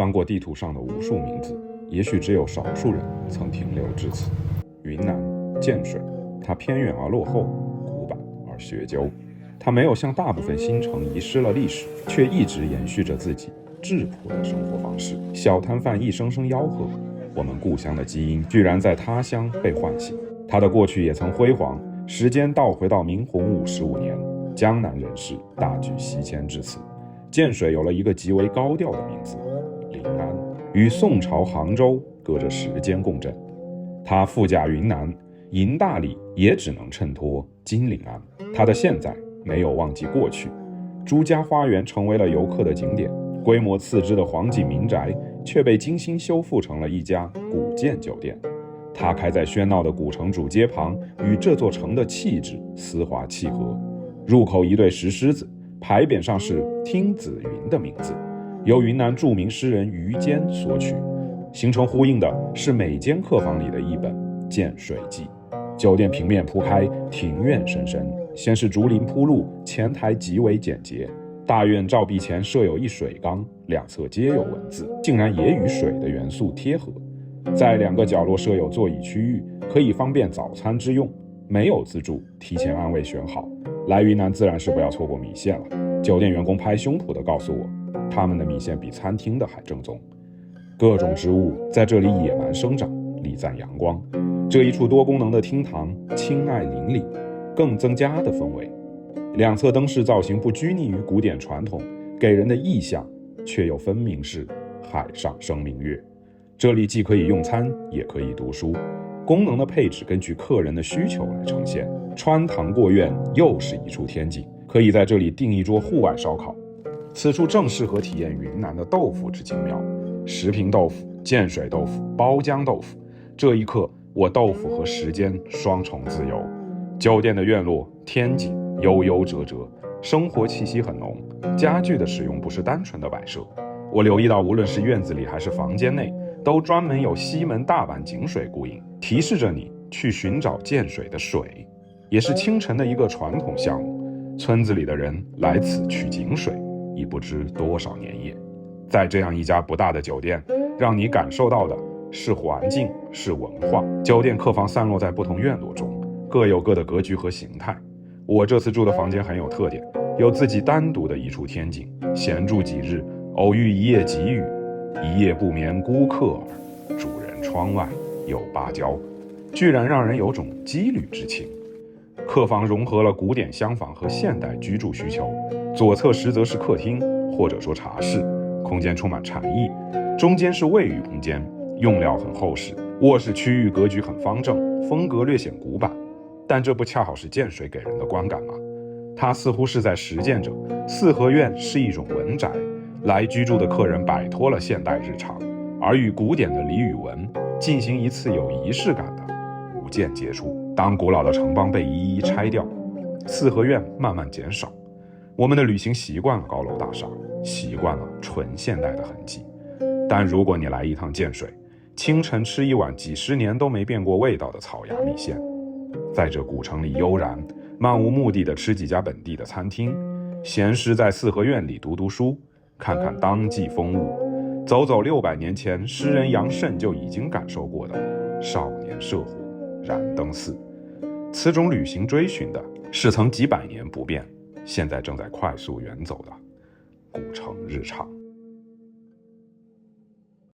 翻过地图上的无数名字，也许只有少数人曾停留至此。云南建水，它偏远而落后，古板而学究。它没有像大部分新城遗失了历史，却一直延续着自己质朴的生活方式。小摊贩一声声吆喝，我们故乡的基因居然在他乡被唤醒。它的过去也曾辉煌，时间倒回到明洪55年，江南人士大举西迁至此，建水有了一个极为高调的名字——临安，与宋朝杭州隔着时间共振。它富甲云南，银大里也只能衬托金临安。它的现在没有忘记过去，朱家花园成为了游客的景点，规模次之的黄锦民宅却被精心修复成了一家古建酒店。它开在喧闹的古城主街旁，与这座城的气质丝滑契合。入口一对石狮子，牌匾上是听子云的名字，由云南著名诗人于坚所取。形成呼应的是每间客房里的一本《建水记》。酒店平面铺开，庭院深深，先是竹林铺路，前台极为简洁。大院照壁前设有一水缸，两侧皆有文字，竟然也与水的元素贴合。在2个角落设有座椅区域，可以方便早餐之用。没有自助，提前按位选好。来云南自然是不要错过米线了。酒店员工拍胸脯地告诉我，他们的米线比餐厅的还正宗。各种植物在这里野蛮生长，礼赞阳光。这一处多功能的厅堂青艾林立，更增加的氛围。两侧灯饰造型不拘泥于古典传统，给人的意象却又分明是海上生明月。这里既可以用餐，也可以读书。功能的配置根据客人的需求来呈现。穿堂过院又是一处天景，可以在这里订一桌户外烧烤。此处正适合体验云南的豆腐之精妙。石屏豆腐、建水豆腐、包浆豆腐，这一刻我豆腐和时间双重自由。酒店的院落天景悠悠折折，生活气息很浓。家具的使用不是单纯的摆设，我留意到无论是院子里还是房间内，都专门有西门大板井水顾影，提示着你去寻找建水的水。也是清晨的一个传统项目，村子里的人来此取井水已不知多少年夜。在这样一家不大的酒店，让你感受到的是环境，是文化。酒店客房散落在不同院落中，各有各的格局和形态。我这次住的房间很有特点，有自己单独的一处天井。闲住几日，偶遇一夜急雨，一夜不眠孤客耳，主人窗外有芭蕉，居然让人有种羁旅之情。客房融合了古典厢房和现代居住需求，左侧实则是客厅，或者说茶室，空间充满禅意。中间是卫浴空间，用料很厚实。卧室区域格局很方正，风格略显古板，但这不恰好是建水给人的观感吗？它似乎是在实践着四合院是一种文宅，来居住的客人摆脱了现代日常，而与古典的俚语文进行一次有仪式感的无间接触。当古老的城邦被一一拆掉，四合院慢慢减少，我们的旅行习惯了高楼大厦，习惯了纯现代的痕迹。但如果你来一趟建水，清晨吃一碗几十年都没变过味道的草芽米线，在这古城里悠然漫无目的地吃几家本地的餐厅，闲时在四合院里读读书，看看当季风物，走走600年前诗人杨慎就已经感受过的少年涉湖、燃灯寺。此种旅行追寻的是曾几百年不变，现在正在快速远走的古城日常。